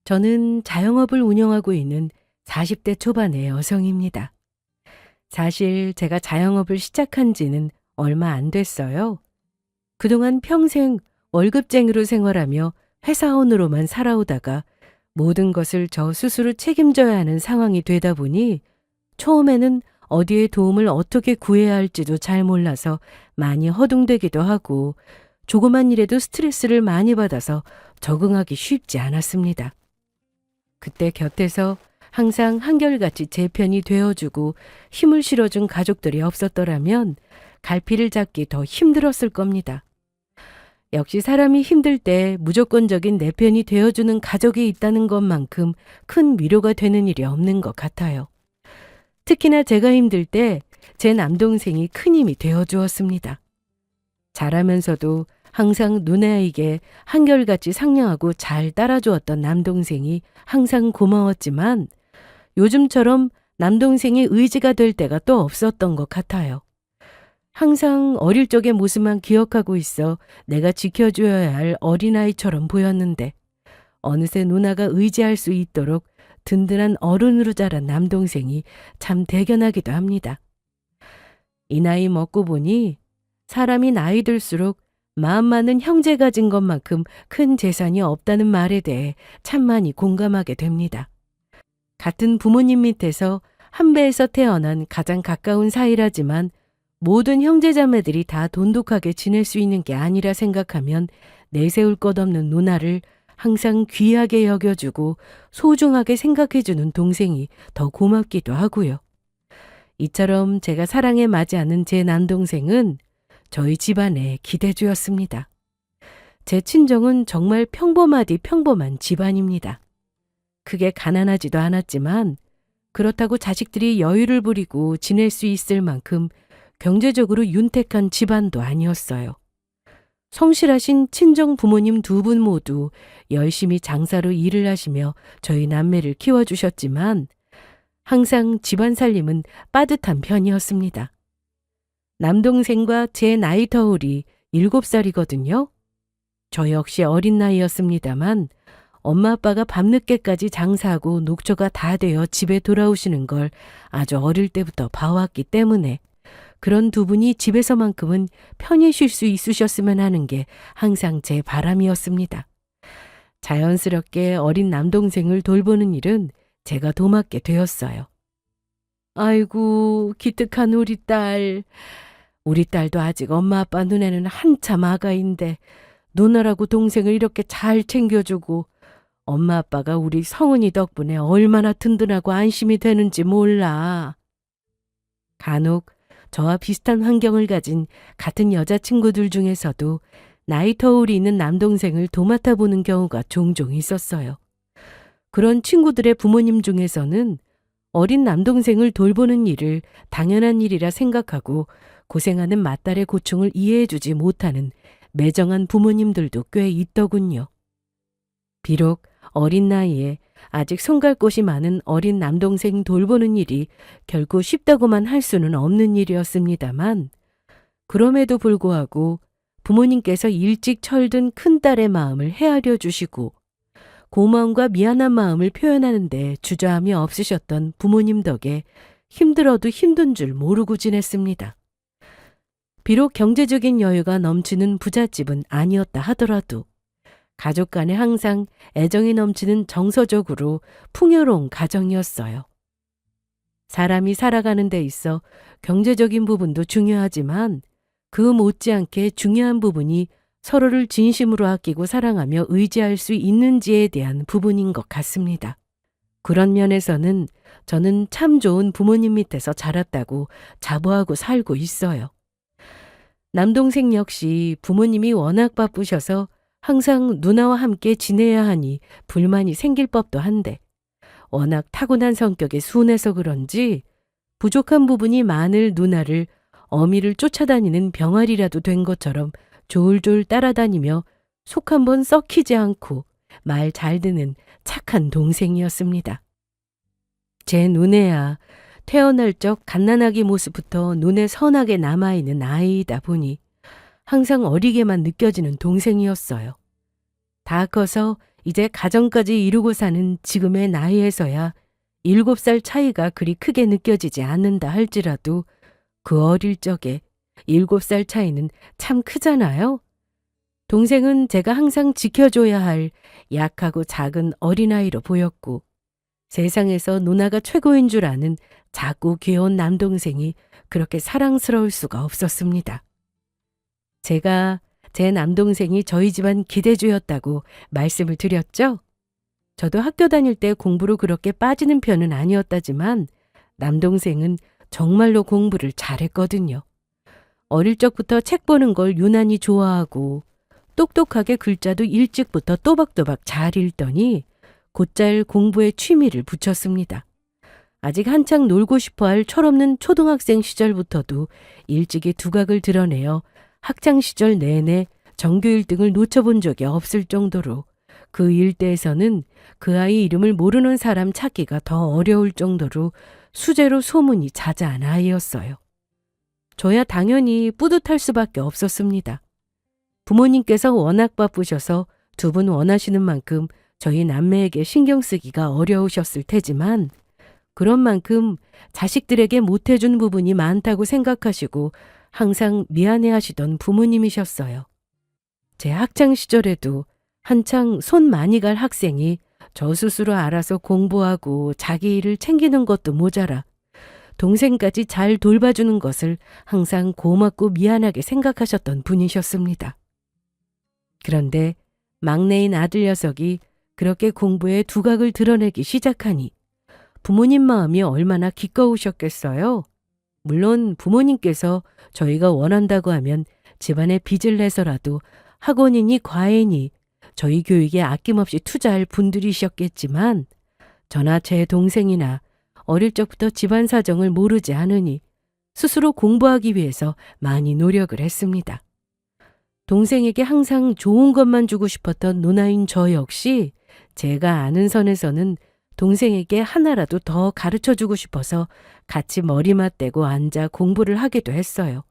저는 자영업을 운영하고 있는 40대 초반의 여성입니다. 사실 제가 자영업을 시작한 지는 얼마 안 됐어요. 그동안 평생 월급쟁이로 생활하며 회사원으로만 살아오다가 모든 것을 저 스스로 책임져야 하는 상황이 되다 보니 처음에는 어디에 도움을 어떻게 구해야 할지도 잘 몰라서 많이 허둥대기도 하고 조그만 일에도 스트레스를 많이 받아서 적응하기 쉽지 않았습니다. 그때 곁에서 항상 한결같이 제 편이 되어주고 힘을 실어준 가족들이 없었더라면 갈피를 잡기 더 힘들었을 겁니다. 역시 사람이 힘들 때 무조건적인 내 편이 되어주는 가족이 있다는 것만큼 큰 위로가 되는 일이 없는 것 같아요. 특히나 제가 힘들 때 제 남동생이 큰 힘이 되어주었습니다. 자라면서도 항상 누나에게 한결같이 상냥하고 잘 따라주었던 남동생이 항상 고마웠지만 요즘처럼 남동생이 의지가 될 때가 또 없었던 것 같아요. 항상 어릴 적의 모습만 기억하고 있어 내가 지켜줘야 할 어린아이처럼 보였는데 어느새 누나가 의지할 수 있도록 든든한 어른으로 자란 남동생이 참 대견하기도 합니다. 이 나이 먹고 보니 사람이 나이 들수록 마음 많은 형제 가진 것만큼 큰 재산이 없다는 말에 대해 참 많이 공감하게 됩니다. 같은 부모님 밑에서 한 배에서 태어난 가장 가까운 사이라지만 모든 형제자매들이 다 돈독하게 지낼 수 있는 게 아니라 생각하면 내세울 것 없는 누나를 항상 귀하게 여겨주고 소중하게 생각해주는 동생이 더 고맙기도 하고요. 이처럼 제가 사랑에 맞이하는 제 남동생은 저희 집안의 기대주였습니다. 제 친정은 정말 평범하디 평범한 집안입니다. 크게 가난하지도 않았지만 그렇다고 자식들이 여유를 부리고 지낼 수 있을 만큼 경제적으로 윤택한 집안도 아니었어요. 성실하신 친정 부모님 두 분 모두 열심히 장사로 일을 하시며 저희 남매를 키워주셨지만 항상 집안 살림은 빠듯한 편이었습니다. 남동생과 제 나이 터울이 7살이거든요. 저 역시 어린 나이였습니다만 엄마 아빠가 밤늦게까지 장사하고 녹초가 다 되어 집에 돌아오시는 걸 아주 어릴 때부터 봐왔기 때문에 그런 두 분이 집에서만큼은 편히 쉴 수 있으셨으면 하는 게 항상 제 바람이었습니다. 자연스럽게 어린 남동생을 돌보는 일은 제가 도맡게 되었어요. 아이고, 기특한 우리 딸. 우리 딸도 아직 엄마 아빠 눈에는 한참 아가인데 누나라고 동생을 이렇게 잘 챙겨주고 엄마 아빠가 우리 성은이 덕분에 얼마나 든든하고 안심이 되는지 몰라. 간혹 저와 비슷한 환경을 가진 같은 여자친구들 중에서도 나이 터울이 있는 남동생을 도맡아 보는 경우가 종종 있었어요. 그런 친구들의 부모님 중에서는 어린 남동생을 돌보는 일을 당연한 일이라 생각하고 고생하는 맏딸의 고충을 이해해주지 못하는 매정한 부모님들도 꽤 있더군요. 비록 어린 나이에 아직 손갈 곳이 많은 어린 남동생 돌보는 일이 결코 쉽다고만 할 수는 없는 일이었습니다만 그럼에도 불구하고 부모님께서 일찍 철든 큰딸의 마음을 헤아려 주시고 고마움과 미안한 마음을 표현하는 데 주저함이 없으셨던 부모님 덕에 힘들어도 힘든 줄 모르고 지냈습니다. 비록 경제적인 여유가 넘치는 부잣집은 아니었다 하더라도 가족 간에 항상 애정이 넘치는 정서적으로 풍요로운 가정이었어요. 사람이 살아가는 데 있어 경제적인 부분도 중요하지만 그 못지않게 중요한 부분이 서로를 진심으로 아끼고 사랑하며 의지할 수 있는지에 대한 부분인 것 같습니다. 그런 면에서는 저는 참 좋은 부모님 밑에서 자랐다고 자부하고 살고 있어요. 남동생 역시 부모님이 워낙 바쁘셔서 항상 누나와 함께 지내야 하니 불만이 생길 법도 한데 워낙 타고난 성격에 순해서 그런지 부족한 부분이 많을 누나를 어미를 쫓아다니는 병아리라도 된 것처럼 졸졸 따라다니며 속 한번 썩히지 않고 말 잘 듣는 착한 동생이었습니다. 제 눈에야 태어날 적 갓난아기 모습부터 눈에 선하게 남아있는 아이이다 보니 항상 어리게만 느껴지는 동생이었어요. 다 커서 이제 가정까지 이루고 사는 지금의 나이에서야 7살 차이가 그리 크게 느껴지지 않는다 할지라도 그 어릴 적에 7살 차이는 참 크잖아요. 동생은 제가 항상 지켜줘야 할 약하고 작은 어린아이로 보였고 세상에서 누나가 최고인 줄 아는 작고 귀여운 남동생이 그렇게 사랑스러울 수가 없었습니다. 제가 제 남동생이 저희 집안 기대주였다고 말씀을 드렸죠? 저도 학교 다닐 때 공부로 그렇게 빠지는 편은 아니었다지만 남동생은 정말로 공부를 잘했거든요. 어릴 적부터 책 보는 걸 유난히 좋아하고 똑똑하게 글자도 일찍부터 또박또박 잘 읽더니 곧잘 공부에 취미를 붙였습니다. 아직 한창 놀고 싶어할 철없는 초등학생 시절부터도 일찍이 두각을 드러내어 학창시절 내내 전교 1등을 놓쳐본 적이 없을 정도로 그 일대에서는 그 아이 이름을 모르는 사람 찾기가 더 어려울 정도로 수재로 소문이 자자한 아이였어요. 저야 당연히 뿌듯할 수밖에 없었습니다. 부모님께서 워낙 바쁘셔서 두 분 원하시는 만큼 저희 남매에게 신경 쓰기가 어려우셨을 테지만 그런 만큼 자식들에게 못해준 부분이 많다고 생각하시고 항상 미안해하시던 부모님이셨어요. 제 학창시절에도 한창 손 많이 갈 학생이 저 스스로 알아서 공부하고 자기 일을 챙기는 것도 모자라 동생까지 잘 돌봐주는 것을 항상 고맙고 미안하게 생각하셨던 분이셨습니다. 그런데 막내인 아들 녀석이 그렇게 공부에 두각을 드러내기 시작하니 부모님 마음이 얼마나 기꺼우셨겠어요. 물론 부모님께서 저희가 원한다고 하면 집안에 빚을 내서라도 학원이니 과외니 저희 교육에 아낌없이 투자할 분들이셨겠지만 저나 제 동생이나 어릴 적부터 집안 사정을 모르지 않으니 스스로 공부하기 위해서 많이 노력을 했습니다. 동생에게 항상 좋은 것만 주고 싶었던 누나인 저 역시 제가 아는 선에서는 동생에게 하나라도 더 가르쳐주고 싶어서 같이 머리 맞대고 앉아 공부를 하기도 했어요.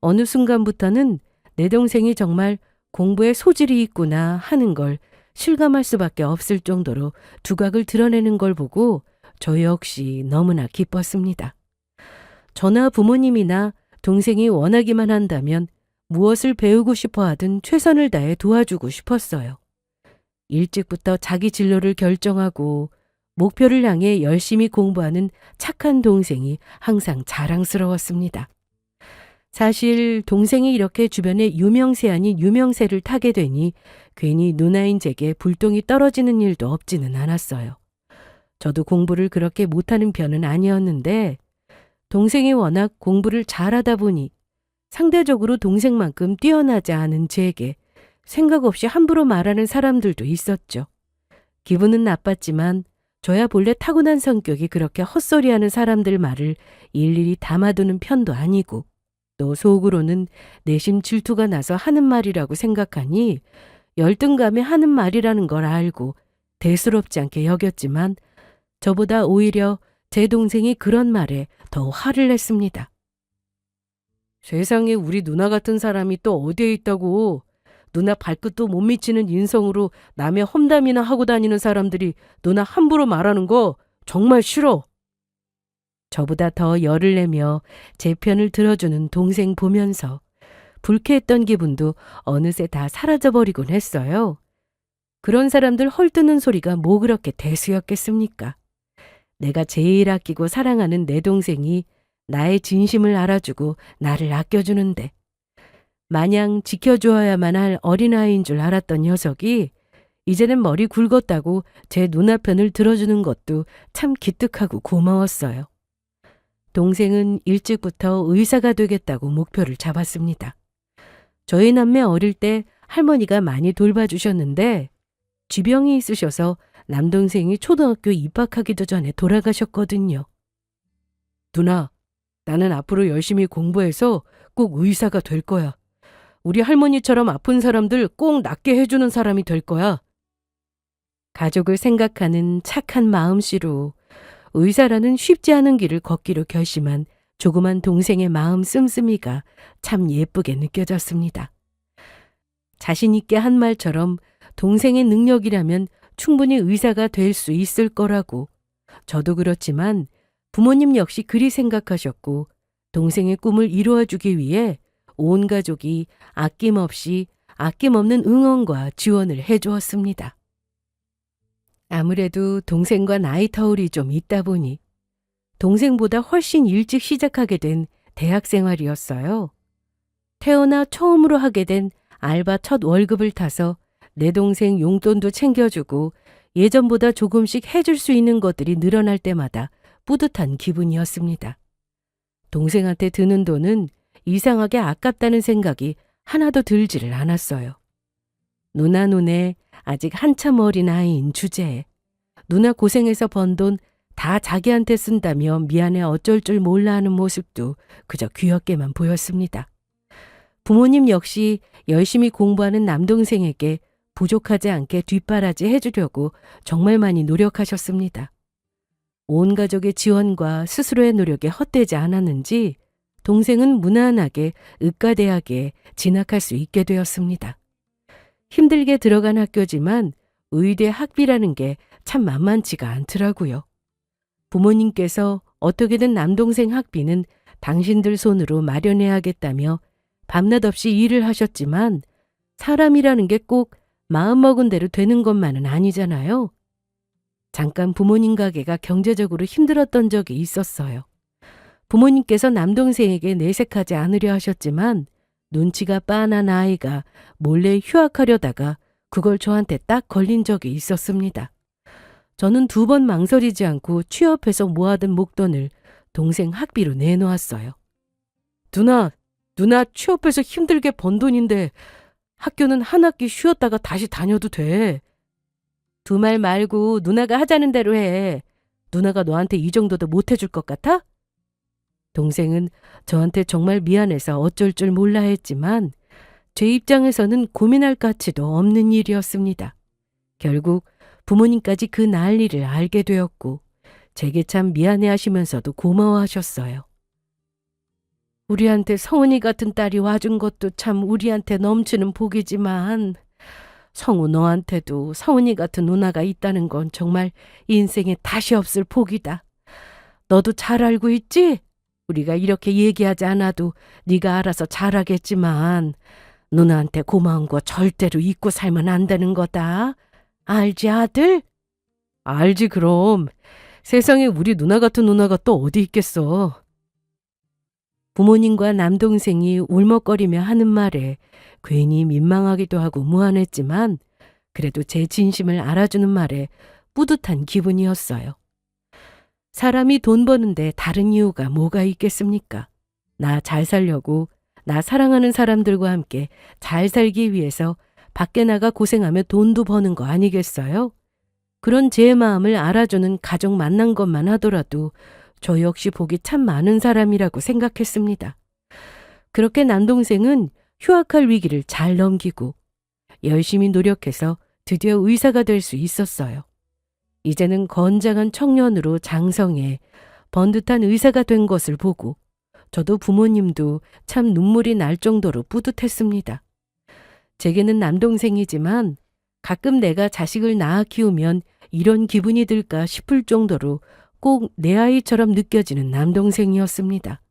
어느 순간부터는 내 동생이 정말 공부에 소질이 있구나 하는 걸 실감할 수밖에 없을 정도로 두각을 드러내는 걸 보고 저 역시 너무나 기뻤습니다. 저나 부모님이나 동생이 원하기만 한다면 무엇을 배우고 싶어 하든 최선을 다해 도와주고 싶었어요. 일찍부터 자기 진로를 결정하고 목표를 향해 열심히 공부하는 착한 동생이 항상 자랑스러웠습니다. 사실 동생이 이렇게 주변에 유명세 아닌 유명세를 타게 되니 괜히 누나인 제게 불똥이 떨어지는 일도 없지는 않았어요. 저도 공부를 그렇게 못하는 편은 아니었는데 동생이 워낙 공부를 잘하다 보니 상대적으로 동생만큼 뛰어나지 않은 제게 생각 없이 함부로 말하는 사람들도 있었죠. 기분은 나빴지만 저야 본래 타고난 성격이 그렇게 헛소리하는 사람들 말을 일일이 담아두는 편도 아니고 또 속으로는 내심 질투가 나서 하는 말이라고 생각하니 열등감에 하는 말이라는 걸 알고 대수롭지 않게 여겼지만 저보다 오히려 제 동생이 그런 말에 더 화를 냈습니다. 세상에 우리 누나 같은 사람이 또 어디에 있다고. 누나 발끝도 못 미치는 인성으로 남의 험담이나 하고 다니는 사람들이 누나 함부로 말하는 거 정말 싫어. 저보다 더 열을 내며 제 편을 들어주는 동생 보면서 불쾌했던 기분도 어느새 다 사라져버리곤 했어요. 그런 사람들 헐뜯는 소리가 뭐 그렇게 대수였겠습니까? 내가 제일 아끼고 사랑하는 내 동생이 나의 진심을 알아주고 나를 아껴주는데 마냥 지켜주어야만 할 어린아이인 줄 알았던 녀석이 이제는 머리 굵었다고 제 누나 편을 들어주는 것도 참 기특하고 고마웠어요. 동생은 일찍부터 의사가 되겠다고 목표를 잡았습니다. 저희 남매 어릴 때 할머니가 많이 돌봐주셨는데 쥐병이 있으셔서 남동생이 초등학교 입학하기도 전에 돌아가셨거든요. 누나, 나는 앞으로 열심히 공부해서 꼭 의사가 될 거야. 우리 할머니처럼 아픈 사람들 꼭 낫게 해주는 사람이 될 거야. 가족을 생각하는 착한 마음씨로 의사라는 쉽지 않은 길을 걷기로 결심한 조그만 동생의 마음 씀씀이가 참 예쁘게 느껴졌습니다. 자신 있게 한 말처럼 동생의 능력이라면 충분히 의사가 될 수 있을 거라고. 저도 그렇지만 부모님 역시 그리 생각하셨고 동생의 꿈을 이루어주기 위해 온 가족이 아낌없는 응원과 지원을 해주었습니다. 아무래도 동생과 나이 터울이 좀 있다 보니 동생보다 훨씬 일찍 시작하게 된 대학 생활이었어요. 태어나 처음으로 하게 된 알바 첫 월급을 타서 내 동생 용돈도 챙겨주고 예전보다 조금씩 해줄 수 있는 것들이 늘어날 때마다 뿌듯한 기분이었습니다. 동생한테 드는 돈은 이상하게 아깝다는 생각이 하나도 들지를 않았어요. 누나 눈에 아직 한참 어린 아이인 주제에 누나 고생해서 번 돈 다 자기한테 쓴다며 미안해 어쩔 줄 몰라 하는 모습도 그저 귀엽게만 보였습니다. 부모님 역시 열심히 공부하는 남동생에게 부족하지 않게 뒷바라지 해주려고 정말 많이 노력하셨습니다. 온 가족의 지원과 스스로의 노력에 헛되지 않았는지 동생은 무난하게 의과대학에 진학할 수 있게 되었습니다. 힘들게 들어간 학교지만 의대 학비라는 게 참 만만치가 않더라고요. 부모님께서 어떻게든 남동생 학비는 당신들 손으로 마련해야겠다며 밤낮 없이 일을 하셨지만 사람이라는 게 꼭 마음먹은 대로 되는 것만은 아니잖아요. 잠깐 부모님 가게가 경제적으로 힘들었던 적이 있었어요. 부모님께서 남동생에게 내색하지 않으려 하셨지만 눈치가 빤한 아이가 몰래 휴학하려다가 그걸 저한테 딱 걸린 적이 있었습니다. 저는 2번 망설이지 않고 취업해서 모아둔 목돈을 동생 학비로 내놓았어요. 누나 취업해서 힘들게 번 돈인데 학교는 한 학기 쉬었다가 다시 다녀도 돼. 두 말 말고 누나가 하자는 대로 해. 누나가 너한테 이 정도도 못 해줄 것 같아? 동생은 저한테 정말 미안해서 어쩔 줄 몰라 했지만 제 입장에서는 고민할 가치도 없는 일이었습니다. 결국 부모님까지 그 난리를 알게 되었고 제게 참 미안해하시면서도 고마워하셨어요. 우리한테 성은이 같은 딸이 와준 것도 참 우리한테 넘치는 복이지만 성우 너한테도 성은이 같은 누나가 있다는 건 정말 인생에 다시 없을 복이다. 너도 잘 알고 있지? 우리가 이렇게 얘기하지 않아도 네가 알아서 잘하겠지만 누나한테 고마운 거 절대로 잊고 살면 안 되는 거다. 알지 아들? 알지 그럼. 세상에 우리 누나 같은 누나가 또 어디 있겠어. 부모님과 남동생이 울먹거리며 하는 말에 괜히 민망하기도 하고 무안했지만 그래도 제 진심을 알아주는 말에 뿌듯한 기분이었어요. 사람이 돈 버는데 다른 이유가 뭐가 있겠습니까? 나 잘 살려고 나 사랑하는 사람들과 함께 잘 살기 위해서 밖에 나가 고생하며 돈도 버는 거 아니겠어요? 그런 제 마음을 알아주는 가족 만난 것만 하더라도 저 역시 복이 참 많은 사람이라고 생각했습니다. 그렇게 남동생은 휴학할 위기를 잘 넘기고 열심히 노력해서 드디어 의사가 될 수 있었어요. 이제는 건장한 청년으로 장성해 번듯한 의사가 된 것을 보고 저도 부모님도 참 눈물이 날 정도로 뿌듯했습니다. 제게는 남동생이지만 가끔 내가 자식을 낳아 키우면 이런 기분이 들까 싶을 정도로 꼭 내 아이처럼 느껴지는 남동생이었습니다.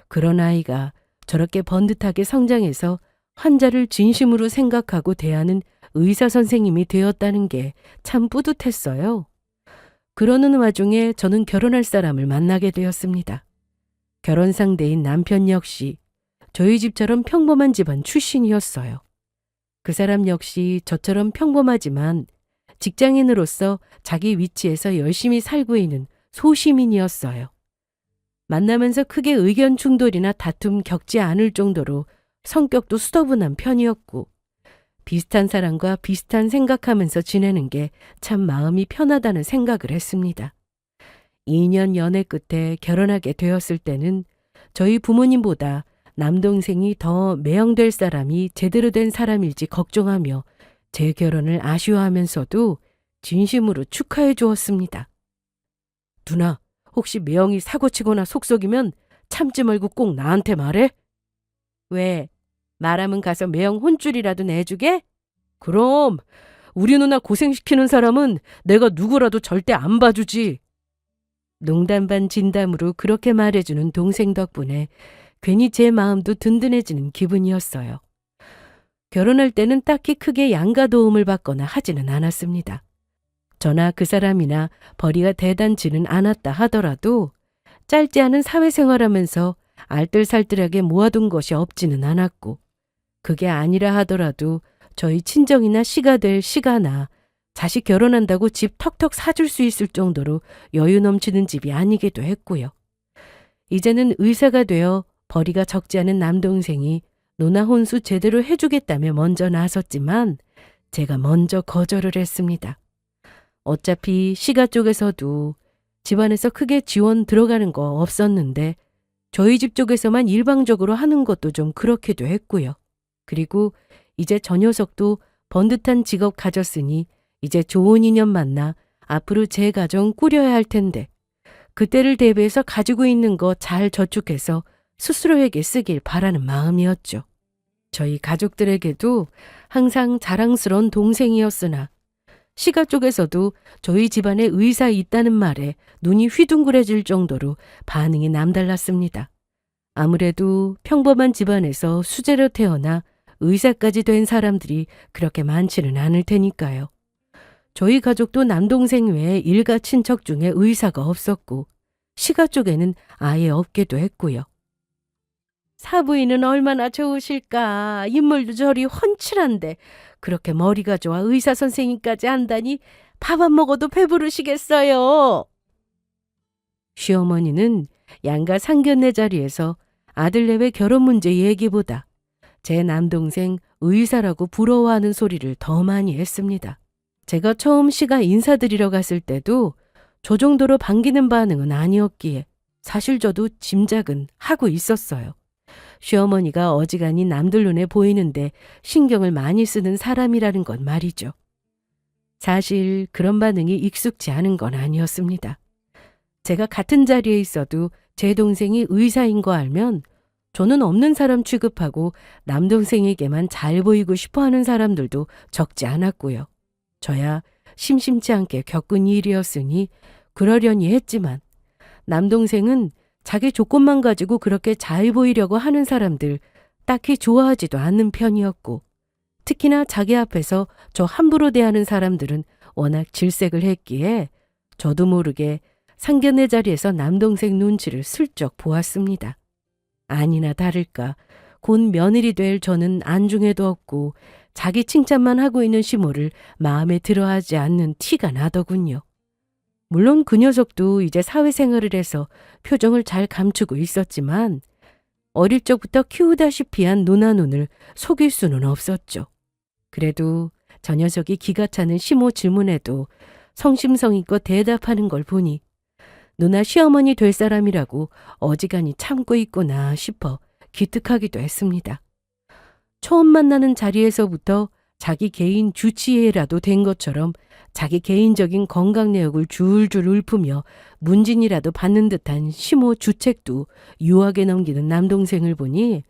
그런 아이가 저렇게 번듯하게 성장해서 환자를 진심으로 생각하고 대하는 의사 선생님이 되었다는 게 참 뿌듯했어요. 그러는 와중에 저는 결혼할 사람을 만나게 되었습니다. 결혼 상대인 남편 역시 저희 집처럼 평범한 집안 출신이었어요. 그 사람 역시 저처럼 평범하지만 직장인으로서 자기 위치에서 열심히 살고 있는 소시민이었어요. 만나면서 크게 의견 충돌이나 다툼 겪지 않을 정도로 성격도 수더분한 편이었고 비슷한 사람과 비슷한 생각하면서 지내는 게 참 마음이 편하다는 생각을 했습니다. 2년 연애 끝에 결혼하게 되었을 때는 저희 부모님보다 남동생이 더 매형될 사람이 제대로 된 사람일지 걱정하며 제 결혼을 아쉬워하면서도 진심으로 축하해 주었습니다. 누나, 혹시 매형이 사고치거나 속썩이면 참지 말고 꼭 나한테 말해? 왜? 말하면 가서 매형 혼쭐이라도 내주게? 그럼 우리 누나 고생시키는 사람은 내가 누구라도 절대 안 봐주지. 농담 반 진담으로 그렇게 말해주는 동생 덕분에 괜히 제 마음도 든든해지는 기분이었어요. 결혼할 때는 딱히 크게 양가 도움을 받거나 하지는 않았습니다. 저나 그 사람이나 벌이가 대단치는 않았다 하더라도 짧지 않은 사회생활하면서 알뜰살뜰하게 모아둔 것이 없지는 않았고, 그게 아니라 하더라도 저희 친정이나 시가 될 시가나 자식 결혼한다고 집 턱턱 사줄 수 있을 정도로 여유 넘치는 집이 아니기도 했고요. 이제는 의사가 되어 벌이가 적지 않은 남동생이 누나 혼수 제대로 해주겠다며 먼저 나섰지만 제가 먼저 거절을 했습니다. 어차피 시가 쪽에서도 집안에서 크게 지원 들어가는 거 없었는데 저희 집 쪽에서만 일방적으로 하는 것도 좀 그렇기도 했고요. 그리고 이제 저 녀석도 번듯한 직업 가졌으니 이제 좋은 인연 만나 앞으로 제 가정 꾸려야 할 텐데 그때를 대비해서 가지고 있는 거 잘 저축해서 스스로에게 쓰길 바라는 마음이었죠. 저희 가족들에게도 항상 자랑스러운 동생이었으나 시가 쪽에서도 저희 집안에 의사 있다는 말에 눈이 휘둥그레질 정도로 반응이 남달랐습니다. 아무래도 평범한 집안에서 수제로 태어나 의사까지 된 사람들이 그렇게 많지는 않을 테니까요. 저희 가족도 남동생 외에 일가 친척 중에 의사가 없었고 시가 쪽에는 아예 없기도 했고요. 사부인은 얼마나 좋으실까. 인물도 저리 훤칠한데 그렇게 머리가 좋아 의사 선생님까지 한다니 밥 안 먹어도 배부르시겠어요. 시어머니는 양가 상견례 자리에서 아들 내외 결혼 문제 얘기보다 제 남동생 의사라고 부러워하는 소리를 더 많이 했습니다. 제가 처음 시가 인사드리러 갔을 때도 저 정도로 반기는 반응은 아니었기에 사실 저도 짐작은 하고 있었어요. 시어머니가 어지간히 남들 눈에 보이는데 신경을 많이 쓰는 사람이라는 건 말이죠. 사실 그런 반응이 익숙지 않은 건 아니었습니다. 제가 같은 자리에 있어도 제 동생이 의사인 거 알면 저는 없는 사람 취급하고 남동생에게만 잘 보이고 싶어하는 사람들도 적지 않았고요. 저야 심심치 않게 겪은 일이었으니 그러려니 했지만 남동생은 자기 조건만 가지고 그렇게 잘 보이려고 하는 사람들 딱히 좋아하지도 않는 편이었고 특히나 자기 앞에서 저 함부로 대하는 사람들은 워낙 질색을 했기에 저도 모르게 상견례 자리에서 남동생 눈치를 슬쩍 보았습니다. 아니나 다를까 곧 며느리 될 저는 안중에도 없고 자기 칭찬만 하고 있는 시모를 마음에 들어하지 않는 티가 나더군요. 물론 그 녀석도 이제 사회생활을 해서 표정을 잘 감추고 있었지만 어릴 적부터 키우다시피 한 누나 눈을 속일 수는 없었죠. 그래도 저 녀석이 기가 차는 시모 질문에도 성심성의껏 대답하는 걸 보니 누나 시어머니 될 사람이라고 어지간히 참고 있구나 싶어 기특하기도 했습니다. 처음 만나는 자리에서부터 자기 개인 주치의라도 된 것처럼 자기 개인적인 건강 내역을 줄줄 읊으며 문진이라도 받는 듯한 시모 주책도 유하게 넘기는 남동생을 보니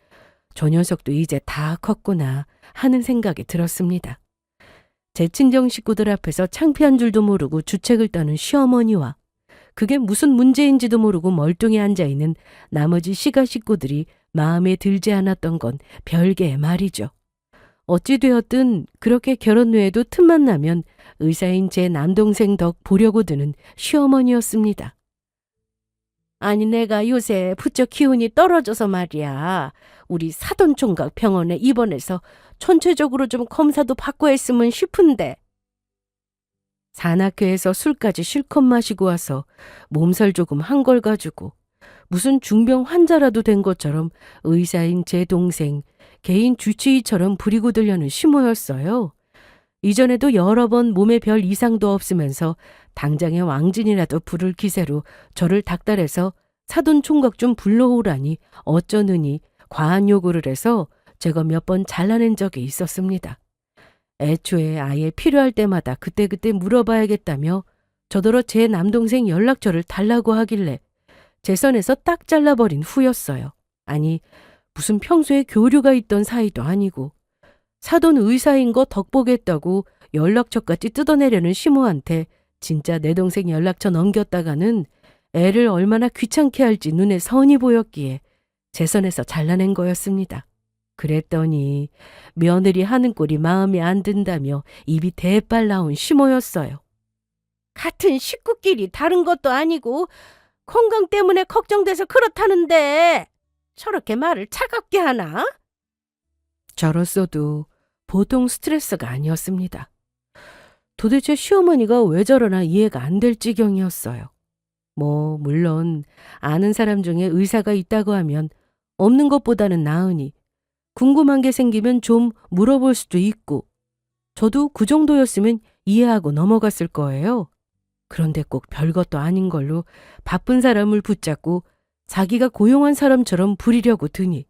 저 녀석도 이제 다 컸구나 하는 생각이 들었습니다. 제 친정 식구들 앞에서 창피한 줄도 모르고 주책을 떠는 시어머니와 그게 무슨 문제인지도 모르고 멀뚱히 앉아있는 나머지 시가 식구들이 마음에 들지 않았던 건 별개의 말이죠. 어찌 되었든 그렇게 결혼 후에도 틈만 나면 의사인 제 남동생 덕 보려고 드는 시어머니였습니다. 아니 내가 요새 부쩍 기운이 떨어져서 말이야. 우리 사돈총각 병원에 입원해서 전체적으로 좀 검사도 받고 했으면 싶은데. 산악회에서 술까지 실컷 마시고 와서 몸살 조금 한 걸 가지고 무슨 중병 환자라도 된 것처럼 의사인 제 동생 개인 주치의처럼 부리고 들려는 시모였어요. 이전에도 여러 번 몸에 별 이상도 없으면서 당장에 왕진이라도 부를 기세로 저를 닥달해서 사돈 총각 좀 불러오라니 어쩌느니 과한 요구를 해서 제가 몇 번 잘라낸 적이 있었습니다. 애초에 아예 필요할 때마다 그때그때 물어봐야겠다며 저더러 제 남동생 연락처를 달라고 하길래 제 선에서 딱 잘라버린 후였어요. 아니 무슨 평소에 교류가 있던 사이도 아니고 사돈 의사인 거 덕보겠다고 연락처까지 뜯어내려는 시모한테 진짜 내 동생 연락처 넘겼다가는 애를 얼마나 귀찮게 할지 눈에 선이 보였기에 제 선에서 잘라낸 거였습니다. 그랬더니 며느리 하는 꼴이 마음에 안 든다며 입이 대빨 나온 시모였어요. 같은 식구끼리 다른 것도 아니고 건강 때문에 걱정돼서 그렇다는데 저렇게 말을 차갑게 하나? 저로서도 보통 스트레스가 아니었습니다. 도대체 시어머니가 왜 저러나 이해가 안 될 지경이었어요. 물론 아는 사람 중에 의사가 있다고 하면 없는 것보다는 나으니 궁금한 게 생기면 좀 물어볼 수도 있고 저도 그 정도였으면 이해하고 넘어갔을 거예요. 그런데 꼭 별것도 아닌 걸로 바쁜 사람을 붙잡고 자기가 고용한 사람처럼 부리려고 드니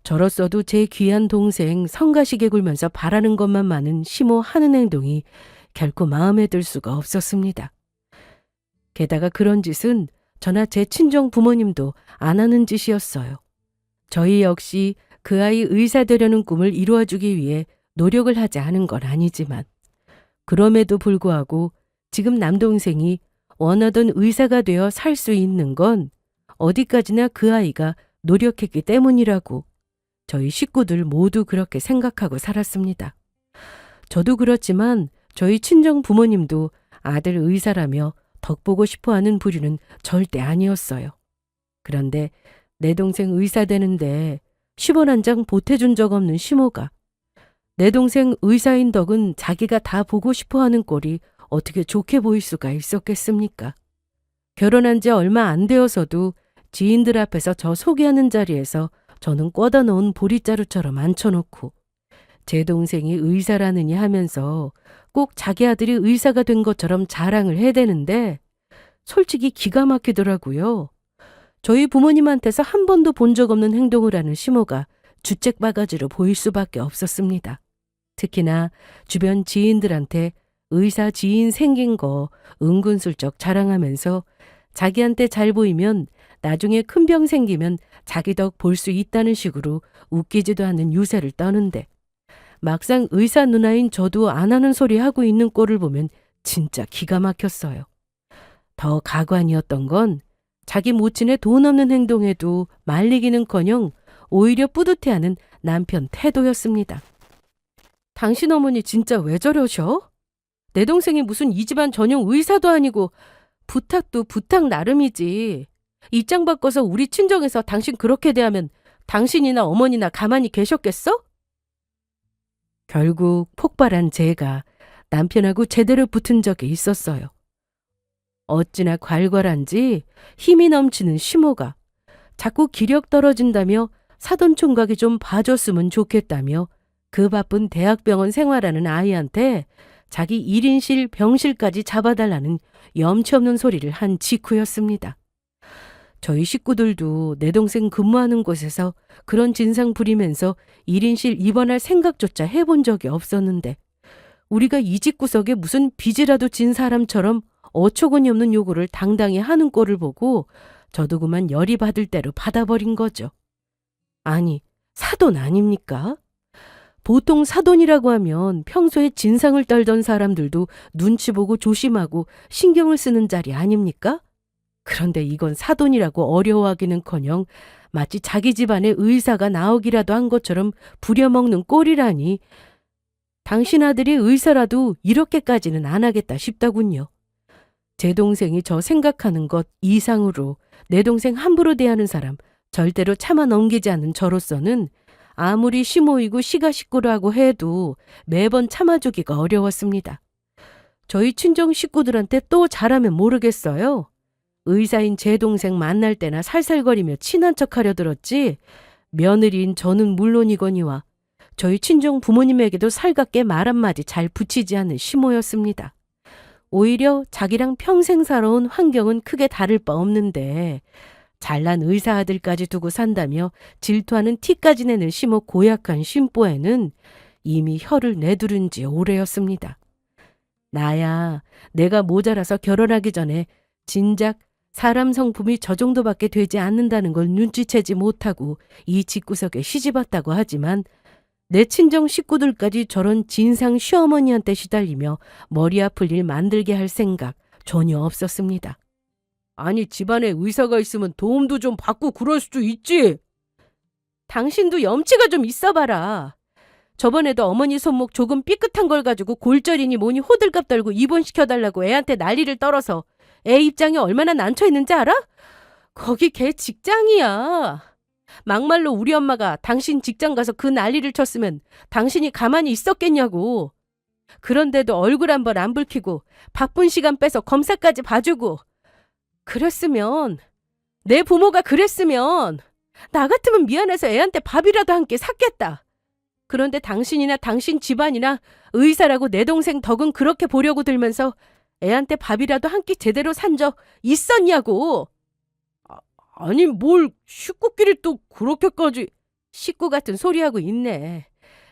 저로서도 제 귀한 동생 성가시게 굴면서 바라는 것만 많은 시모 하는 행동이 결코 마음에 들 수가 없었습니다. 게다가 그런 짓은 저나 제 친정 부모님도 안 하는 짓이었어요. 저희 역시 그 아이 의사 되려는 꿈을 이루어주기 위해 노력을 하지 않은 건 아니지만 그럼에도 불구하고 지금 남동생이 원하던 의사가 되어 살 수 있는 건 어디까지나 그 아이가 노력했기 때문이라고 저희 식구들 모두 그렇게 생각하고 살았습니다. 저도 그렇지만 저희 친정 부모님도 아들 의사라며 덕보고 싶어하는 부류는 절대 아니었어요. 그런데 내 동생 의사 되는데 10원 한 장 보태준 적 없는 시모가 내 동생 의사인 덕은 자기가 다 보고 싶어하는 꼴이 어떻게 좋게 보일 수가 있었겠습니까? 결혼한 지 얼마 안 되어서도 지인들 앞에서 저 소개하는 자리에서 저는 꿔다 놓은 보릿자루처럼 앉혀놓고 제 동생이 의사라느니 하면서 꼭 자기 아들이 의사가 된 것처럼 자랑을 해대는데 솔직히 기가 막히더라고요. 저희 부모님한테서 한 번도 본 적 없는 행동을 하는 시모가 주책바가지로 보일 수밖에 없었습니다. 특히나 주변 지인들한테 의사 지인 생긴 거 은근슬쩍 자랑하면서 자기한테 잘 보이면 나중에 큰 병 생기면 자기 덕 볼 수 있다는 식으로 웃기지도 않는 유세를 떠는데 막상 의사 누나인 저도 안 하는 소리 하고 있는 꼴을 보면 진짜 기가 막혔어요. 더 가관이었던 건 자기 모친의 돈 없는 행동에도 말리기는커녕 오히려 뿌듯해하는 남편 태도였습니다. 당신 어머니 진짜 왜 저러셔? 내 동생이 무슨 이 집안 전용 의사도 아니고 부탁도 부탁 나름이지. 입장 바꿔서 우리 친정에서 당신 그렇게 대하면 당신이나 어머니나 가만히 계셨겠어? 결국 폭발한 제가 남편하고 제대로 붙은 적이 있었어요. 어찌나 괄괄한지 힘이 넘치는 시모가 자꾸 기력 떨어진다며 사돈 총각이 좀 봐줬으면 좋겠다며 그 바쁜 대학병원 생활하는 아이한테 자기 1인실 병실까지 잡아달라는 염치 없는 소리를 한 직후였습니다. 저희 식구들도 내 동생 근무하는 곳에서 그런 진상 부리면서 1인실 입원할 생각조차 해본 적이 없었는데 우리가 이 집구석에 무슨 빚이라도 진 사람처럼 어처구니 없는 요구를 당당히 하는 꼴을 보고 저도 그만 열이 받을 대로 받아버린 거죠. 아니, 사돈 아닙니까? 보통 사돈이라고 하면 평소에 진상을 떨던 사람들도 눈치 보고 조심하고 신경을 쓰는 자리 아닙니까? 그런데 이건 사돈이라고 어려워하기는커녕 마치 자기 집안에 의사가 나오기라도 한 것처럼 부려먹는 꼴이라니 당신 아들이 의사라도 이렇게까지는 안 하겠다 싶더군요. 제 동생이 저 생각하는 것 이상으로 내 동생 함부로 대하는 사람 절대로 참아 넘기지 않는 저로서는 아무리 시모이고 시가 식구라고 해도 매번 참아주기가 어려웠습니다. 저희 친정 식구들한테 또 잘하면 모르겠어요. 의사인 제 동생 만날 때나 살살거리며 친한 척하려 들었지 며느리인 저는 물론이거니와 저희 친정 부모님에게도 살갑게 말 한마디 잘 붙이지 않는 시모였습니다. 오히려 자기랑 평생 살아온 환경은 크게 다를 바 없는데 잘난 의사 아들까지 두고 산다며 질투하는 티까지 내는 시모 고약한 심보에는 이미 혀를 내두른 지 오래였습니다. 나야 내가 모자라서 결혼하기 전에 진작 사람 성품이 저 정도밖에 되지 않는다는 걸 눈치채지 못하고 이 집구석에 시집왔다고 하지만 내 친정 식구들까지 저런 진상 시어머니한테 시달리며 머리 아플 일 만들게 할 생각 전혀 없었습니다. 아니, 집안에 의사가 있으면 도움도 좀 받고 그럴 수도 있지. 당신도 염치가 좀 있어봐라. 저번에도 어머니 손목 조금 삐끗한 걸 가지고 골절이니 뭐니 호들갑 떨고 입원시켜달라고 애한테 난리를 떨어서 애 입장이 얼마나 난처했는지 알아? 거기 걔 직장이야. 막말로 우리 엄마가 당신 직장 가서 그 난리를 쳤으면 당신이 가만히 있었겠냐고. 그런데도 얼굴 한 번 안 붉히고 바쁜 시간 빼서 검사까지 봐주고. 그랬으면, 내 부모가 그랬으면 나 같으면 미안해서 애한테 밥이라도 한 끼 샀겠다. 그런데 당신이나 당신 집안이나 의사라고 내 동생 덕은 그렇게 보려고 들면서 애한테 밥이라도 한 끼 제대로 산 적 있었냐고. 아니, 뭘 식구끼리 또 그렇게까지. 식구 같은 소리하고 있네.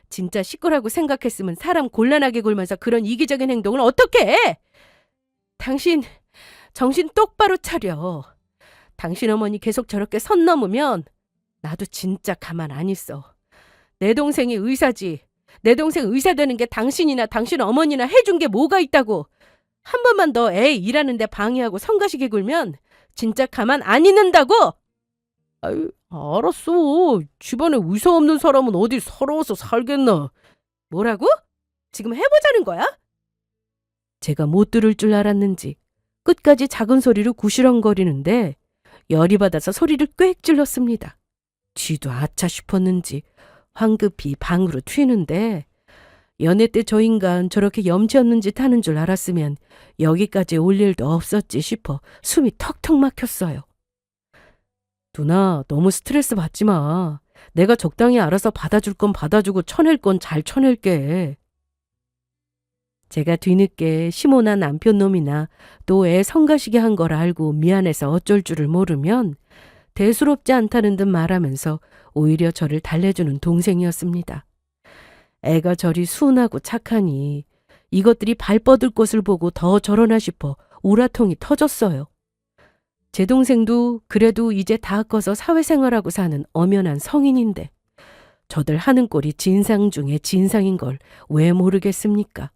진짜 식구라고 생각했으면 사람 곤란하게 굴면서 그런 이기적인 행동을 어떻게 해? 당신 정신 똑바로 차려. 당신 어머니 계속 저렇게 선 넘으면 나도 진짜 가만 안 있어. 내 동생이 의사지. 내 동생 의사 되는 게 당신이나 당신 어머니나 해준 게 뭐가 있다고. 한 번만 더 애 일하는데 방해하고 성가시게 굴면 진짜 가만 안 있는다고. 아유, 알았어. 집안에 의사 없는 사람은 어디 서러워서 살겠나. 뭐라고? 지금 해보자는 거야? 제가 못 들을 줄 알았는지 끝까지 작은 소리로 구시렁거리는데 열이 받아서 소리를 꽥 질렀습니다. 쥐도 아차 싶었는지 황급히 방으로 튀는데, 연애 때 저 인간 저렇게 염치 없는 짓 하는 줄 알았으면 여기까지 올 일도 없었지 싶어 숨이 턱턱 막혔어요. 누나, 너무 스트레스 받지 마. 내가 적당히 알아서 받아줄 건 받아주고 쳐낼 건 잘 쳐낼게. 제가 뒤늦게 시모나 남편 놈이나 또 애 성가시게 한 걸 알고 미안해서 어쩔 줄을 모르면 대수롭지 않다는 듯 말하면서 오히려 저를 달래주는 동생이었습니다. 애가 저리 순하고 착하니 이것들이 발 뻗을 곳을 보고 더 저러나 싶어 우라통이 터졌어요. 제 동생도 그래도 이제 다 커서 사회생활하고 사는 엄연한 성인인데 저들 하는 꼴이 진상 중에 진상인 걸 왜 모르겠습니까?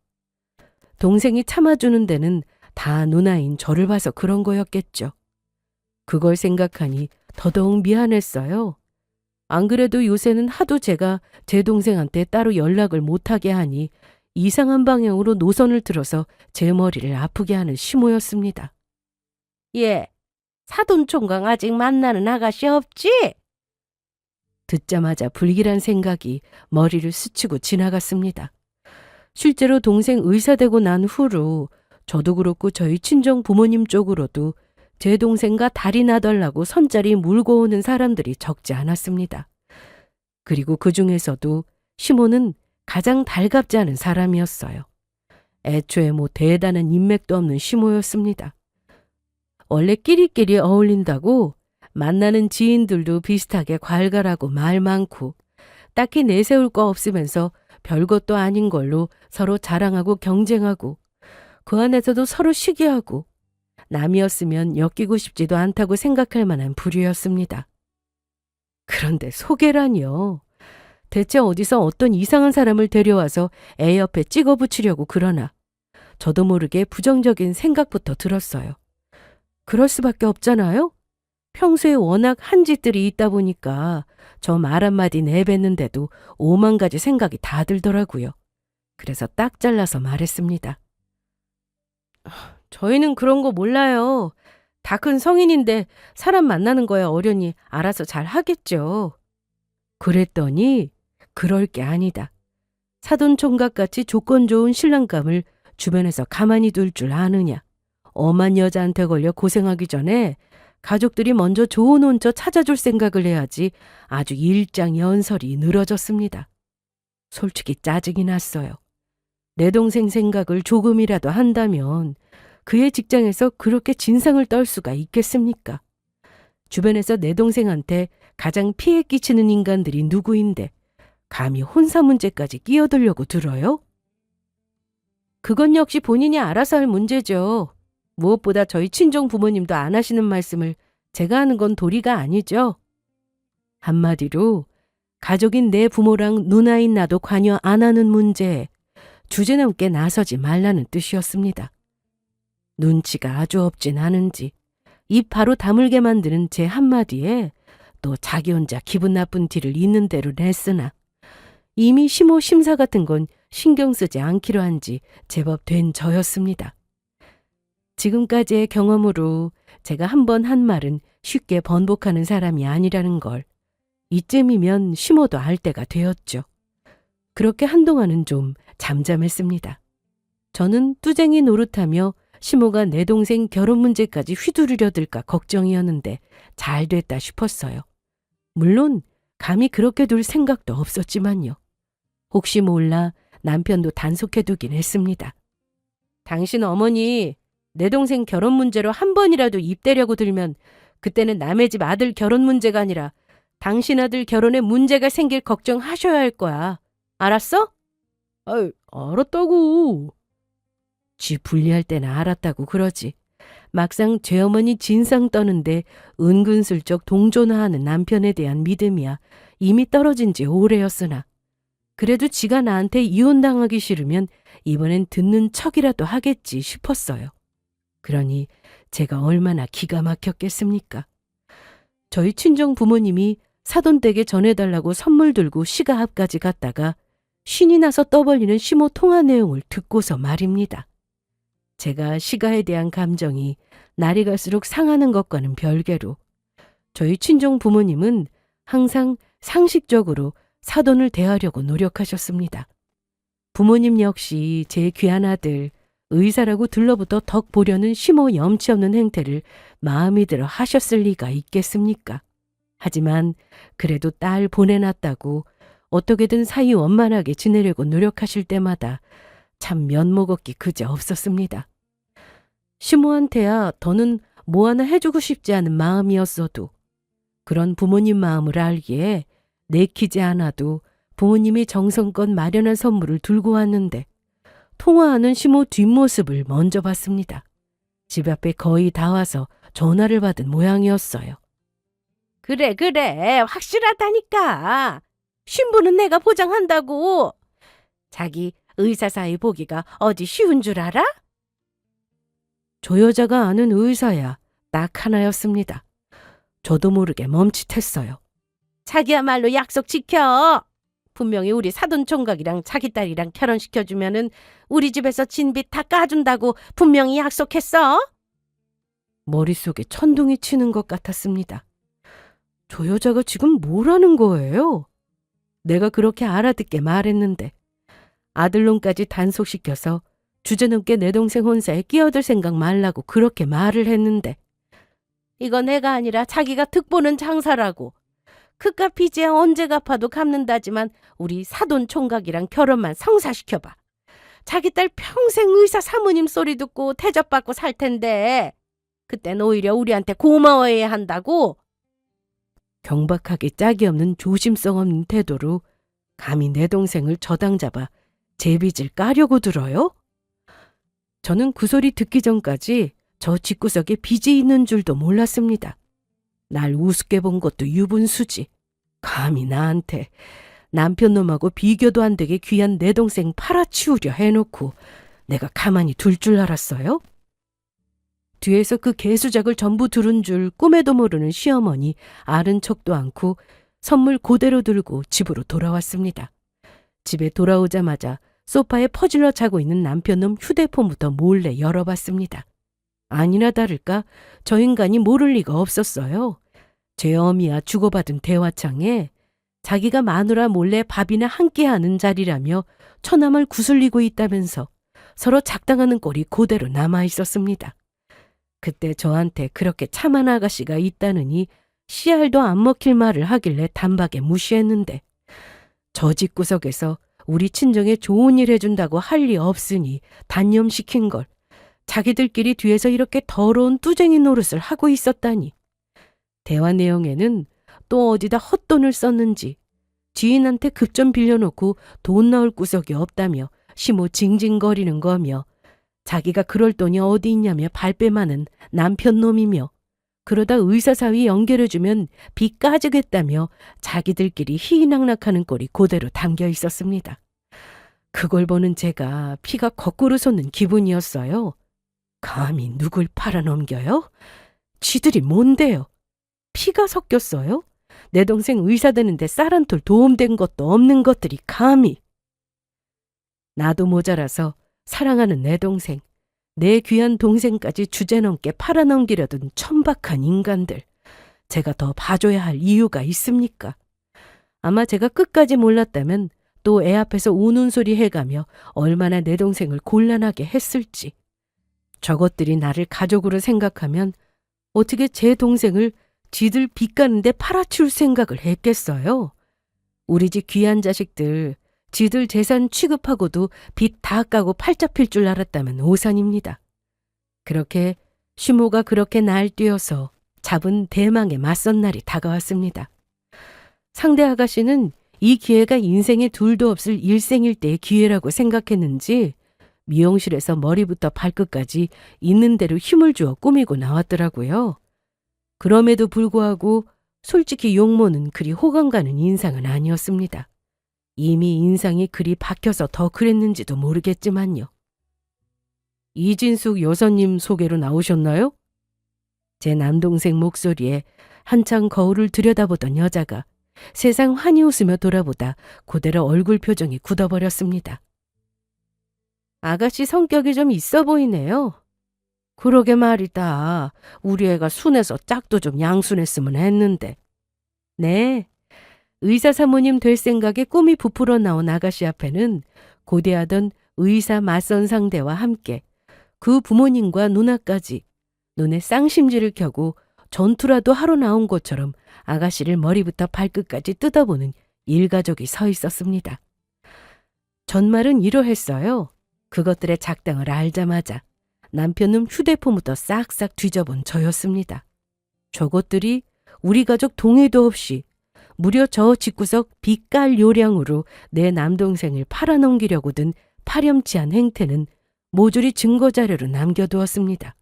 동생이 참아주는 데는 다 누나인 저를 봐서 그런 거였겠죠. 그걸 생각하니 더더욱 미안했어요. 안 그래도 요새는 하도 제가 제 동생한테 따로 연락을 못하게 하니 이상한 방향으로 노선을 들어서 제 머리를 아프게 하는 시모였습니다. 예, 사돈총각 아직 만나는 아가씨 없지? 듣자마자 불길한 생각이 머리를 스치고 지나갔습니다. 실제로 동생 의사 되고 난 후로 저도 그렇고 저희 친정 부모님 쪽으로도 제 동생과 달이 나달라고 선자리 물고 오는 사람들이 적지 않았습니다. 그리고 그 중에서도 시모는 가장 달갑지 않은 사람이었어요. 애초에 뭐 대단한 인맥도 없는 시모였습니다. 원래 끼리끼리 어울린다고 만나는 지인들도 비슷하게 괄괄하고 말 많고 딱히 내세울 거 없으면서 별것도 아닌 걸로 서로 자랑하고 경쟁하고 그 안에서도 서로 시기하고 남이었으면 엮이고 싶지도 않다고 생각할 만한 부류였습니다. 그런데 소개라니요. 대체 어디서 어떤 이상한 사람을 데려와서 애 옆에 찍어붙이려고 그러나 저도 모르게 부정적인 생각부터 들었어요. 그럴 수밖에 없잖아요. 평소에 워낙 한 짓들이 있다 보니까 저 말 한마디 내뱉는데도 5만 가지 생각이 다 들더라고요. 그래서 딱 잘라서 말했습니다. 저희는 그런 거 몰라요. 다 큰 성인인데 사람 만나는 거야 어련히 알아서 잘 하겠죠. 그랬더니 그럴 게 아니다. 사돈총각같이 조건 좋은 신랑감을 주변에서 가만히 둘 줄 아느냐. 엄한 여자한테 걸려 고생하기 전에 가족들이 먼저 좋은 혼처 찾아줄 생각을 해야지 아주 일장연설이 늘어졌습니다. 솔직히 짜증이 났어요. 내 동생 생각을 조금이라도 한다면 그의 직장에서 그렇게 진상을 떨 수가 있겠습니까? 주변에서 내 동생한테 가장 피해 끼치는 인간들이 누구인데 감히 혼사 문제까지 끼어들려고 들어요? 그건 역시 본인이 알아서 할 문제죠. 무엇보다 저희 친정 부모님도 안 하시는 말씀을 제가 하는 건 도리가 아니죠. 한마디로 가족인 내 부모랑 누나인 나도 관여 안 하는 문제에 주제넘게 나서지 말라는 뜻이었습니다. 눈치가 아주 없진 않은지 입 바로 다물게 만드는 제 한마디에 또 자기 혼자 기분 나쁜 티를 있는 대로 냈으나 이미 시모 심사 같은 건 신경 쓰지 않기로 한 지 제법 된 저였습니다. 지금까지의 경험으로 제가 한 번 한 말은 쉽게 번복하는 사람이 아니라는 걸 이쯤이면 시모도 알 때가 되었죠. 그렇게 한동안은 좀 잠잠했습니다. 저는 뚜쟁이 노릇하며 시모가 내 동생 결혼 문제까지 휘두르려 들까 걱정이었는데 잘 됐다 싶었어요. 물론 감히 그렇게 둘 생각도 없었지만요. 혹시 몰라 남편도 단속해두긴 했습니다. 당신 어머니 내 동생 결혼 문제로 한 번이라도 입 대려고 들면 그때는 남의 집 아들 결혼 문제가 아니라 당신 아들 결혼에 문제가 생길 걱정하셔야 할 거야. 알았어? 아유, 알았다고. 쥐 분리할 때는 알았다고 그러지. 막상 죄어머니 진상 떠는데 은근슬쩍 동조나하는 남편에 대한 믿음이야 이미 떨어진 지 오래였으나 그래도 지가 나한테 이혼당하기 싫으면 이번엔 듣는 척이라도 하겠지 싶었어요. 그러니 제가 얼마나 기가 막혔겠습니까? 저희 친정 부모님이 사돈댁에 전해달라고 선물 들고 시가 앞까지 갔다가 신이 나서 떠벌리는 시모 통화 내용을 듣고서 말입니다. 제가 시가에 대한 감정이 날이 갈수록 상하는 것과는 별개로 저희 친정 부모님은 항상 상식적으로 사돈을 대하려고 노력하셨습니다. 부모님 역시 제 귀한 아들 의사라고 들러붙어 덕 보려는 시모 염치 없는 행태를 마음이 들어 하셨을 리가 있겠습니까? 하지만 그래도 딸 보내놨다고 어떻게든 사이 원만하게 지내려고 노력하실 때마다 참 면목없기 그저 없었습니다. 시모한테야 더는 뭐 하나 해주고 싶지 않은 마음이었어도 그런 부모님 마음을 알기에 내키지 않아도 부모님이 정성껏 마련한 선물을 들고 왔는데 통화하는 시모 뒷모습을 먼저 봤습니다. 집 앞에 거의 다 와서 전화를 받은 모양이었어요. 그래 확실하다니까. 신부는 내가 보장한다고. 자기 의사 사이 보기가 어디 쉬운 줄 알아? 저 여자가 아는 의사야 딱 하나였습니다. 저도 모르게 멈칫했어요. 자기야말로 약속 지켜. 분명히 우리 사돈 총각이랑 자기 딸이랑 결혼시켜주면은 우리 집에서 진빚 다 까준다고 분명히 약속했어. 머릿속에 천둥이 치는 것 같았습니다. 저 여자가 지금 뭐라는 거예요? 내가 그렇게 알아듣게 말했는데 아들놈까지 단속시켜서 주제넘게 내 동생 혼사에 끼어들 생각 말라고 그렇게 말을 했는데 이거 내가 아니라 자기가 득보는 장사라고. 그깟 빚이야 언제 갚아도 갚는다지만 우리 사돈 총각이랑 결혼만 성사시켜봐. 자기 딸 평생 의사 사모님 소리 듣고 대접받고 살 텐데 그땐 오히려 우리한테 고마워해야 한다고. 경박하게 짝이 없는 조심성 없는 태도로 감히 내 동생을 저당 잡아 제 빚을 까려고 들어요? 저는 그 소리 듣기 전까지 저 집구석에 빚이 있는 줄도 몰랐습니다. 날 우습게 본 것도 유분수지. 감히 나한테 남편 놈하고 비교도 안 되게 귀한 내 동생 팔아치우려 해놓고 내가 가만히 둘 줄 알았어요? 뒤에서 그 개수작을 전부 들은 줄 꿈에도 모르는 시어머니 아는 척도 않고 선물 그대로 들고 집으로 돌아왔습니다. 집에 돌아오자마자 소파에 퍼질러 자고 있는 남편놈 휴대폰부터 몰래 열어봤습니다. 아니나 다를까 저 인간이 모를 리가 없었어요. 제 어미와 주고받은 대화창에 자기가 마누라 몰래 밥이나 함께 하는 자리라며 처남을 구슬리고 있다면서 서로 작당하는 꼴이 그대로 남아있었습니다. 그때 저한테 그렇게 참한 아가씨가 있다느니 씨알도 안 먹힐 말을 하길래 단박에 무시했는데 저 집구석에서 우리 친정에 좋은 일 해준다고 할 리 없으니 단념시킨 걸 자기들끼리 뒤에서 이렇게 더러운 뚜쟁이 노릇을 하고 있었다니. 대화 내용에는 또 어디다 헛돈을 썼는지 지인한테 급전 빌려놓고 돈 나올 구석이 없다며 시모 징징거리는 거며 자기가 그럴 돈이 어디 있냐며 발뺌하는 남편 놈이며 그러다 의사 사위 연결해주면 빚 까지겠다며 자기들끼리 희희낙낙하는 꼴이 그대로 담겨 있었습니다. 그걸 보는 제가 피가 거꾸로 솟는 기분이었어요. 감히 누굴 팔아넘겨요? 쥐들이 뭔데요? 피가 섞였어요? 내 동생 의사 되는데 쌀 한 톨 도움된 것도 없는 것들이 감히. 나도 모자라서 사랑하는 내 동생, 내 귀한 동생까지 주제넘게 팔아넘기려던 천박한 인간들. 제가 더 봐줘야 할 이유가 있습니까? 아마 제가 끝까지 몰랐다면 또 애 앞에서 우는 소리 해가며 얼마나 내 동생을 곤란하게 했을지. 저것들이 나를 가족으로 생각하면 어떻게 제 동생을 지들 빚 가는데 팔아치울 생각을 했겠어요? 우리 집 귀한 자식들, 지들 재산 취급하고도 빚 다 까고 팔자 필 줄 알았다면 오산입니다. 그렇게 휴모가 그렇게 날뛰어서 잡은 대망의 맞선 날이 다가왔습니다. 상대 아가씨는 이 기회가 인생에 둘도 없을 일생일대의 기회라고 생각했는지 미용실에서 머리부터 발끝까지 있는 대로 힘을 주어 꾸미고 나왔더라고요. 그럼에도 불구하고 솔직히 용모는 그리 호감 가는 인상은 아니었습니다. 이미 인상이 그리 박혀서 더 그랬는지도 모르겠지만요. 이진숙 여사님 소개로 나오셨나요? 제 남동생 목소리에 한창 거울을 들여다보던 여자가 세상 환히 웃으며 돌아보다 그대로 얼굴 표정이 굳어버렸습니다. 아가씨 성격이 좀 있어 보이네요. 그러게 말이다. 우리 애가 순해서 짝도 좀 양순했으면 했는데. 네. 의사 사모님 될 생각에 꿈이 부풀어 나온 아가씨 앞에는 고대하던 의사 맞선 상대와 함께 그 부모님과 누나까지 눈에 쌍심지를 켜고 전투라도 하러 나온 것처럼 아가씨를 머리부터 발끝까지 뜯어보는 일가족이 서 있었습니다. 전말은 이러했어요. 그것들의 작당을 알자마자 남편은 휴대폰부터 싹싹 뒤져본 저였습니다. 저것들이 우리 가족 동의도 없이 무려 저 집구석 빚갈 요량으로 내 남동생을 팔아넘기려고 든 파렴치한 행태는 모조리 증거자료로 남겨두었습니다.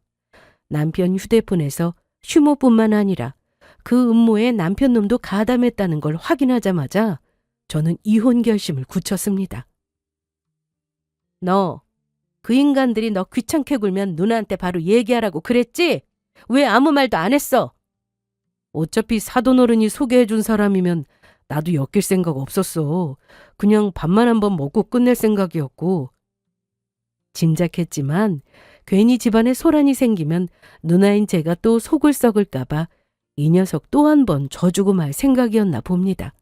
남편 휴대폰에서 휴모뿐만 아니라 그 음모에 남편 놈도 가담했다는 걸 확인하자마자 저는 이혼 결심을 굳혔습니다. 너, 그 인간들이 너 귀찮게 굴면 누나한테 바로 얘기하라고 그랬지? 왜 아무 말도 안 했어? 어차피 사돈어른이 소개해준 사람이면 나도 엮일 생각 없었어. 그냥 밥만 한번 먹고 끝낼 생각이었고. 짐작했지만 괜히 집안에 소란이 생기면 누나인 제가 또 속을 썩을까봐 이 녀석 또 한 번 져주고 말 생각이었나 봅니다.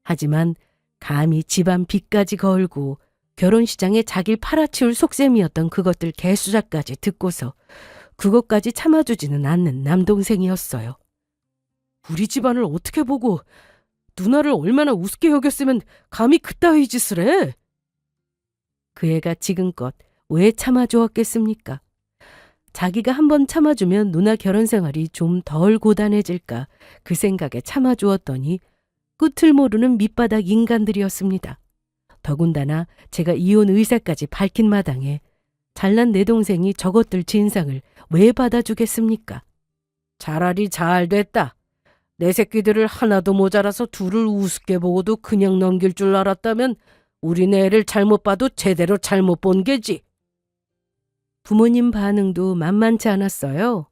하지만 감히 집안 빚까지 걸고 결혼시장에 자길 팔아치울 속셈이었던 그것들 개수작까지 듣고서 그것까지 참아주지는 않는 남동생이었어요. 우리 집안을 어떻게 보고 누나를 얼마나 우습게 여겼으면 감히 그따위 짓을 해? 그 애가 지금껏 왜 참아주었겠습니까? 자기가 한번 참아주면 누나 결혼 생활이 좀 덜 고단해질까 그 생각에 참아주었더니 끝을 모르는 밑바닥 인간들이었습니다. 더군다나 제가 이혼 의사까지 밝힌 마당에 잘난 내 동생이 저것들 진상을 왜 받아주겠습니까? 차라리 잘 됐다. 내 새끼들을 하나도 모자라서 둘을 우습게 보고도 그냥 넘길 줄 알았다면 우리 애를 잘못 봐도 제대로 잘못 본 게지. 부모님 반응도 만만치 않았어요.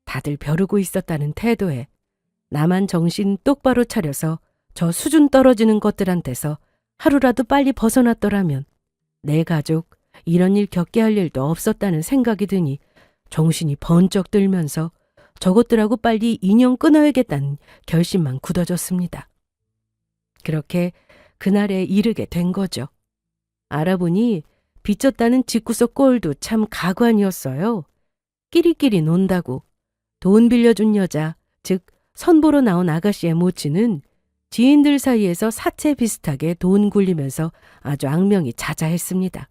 다들 벼르고 있었다는 태도에 나만 정신 똑바로 차려서 저 수준 떨어지는 것들한테서 하루라도 빨리 벗어났더라면 내 가족 이런 일 겪게 할 일도 없었다는 생각이 드니 정신이 번쩍 들면서 저것들하고 빨리 인연 끊어야겠다는 결심만 굳어졌습니다. 그렇게 그날에 이르게 된 거죠. 알아보니 빚졌다는 집구석 꼴도 참 가관이었어요. 끼리끼리 논다고 돈 빌려준 여자, 즉 선보러 나온 아가씨의 모친은 지인들 사이에서 사채 비슷하게 돈 굴리면서 아주 악명이 자자했습니다.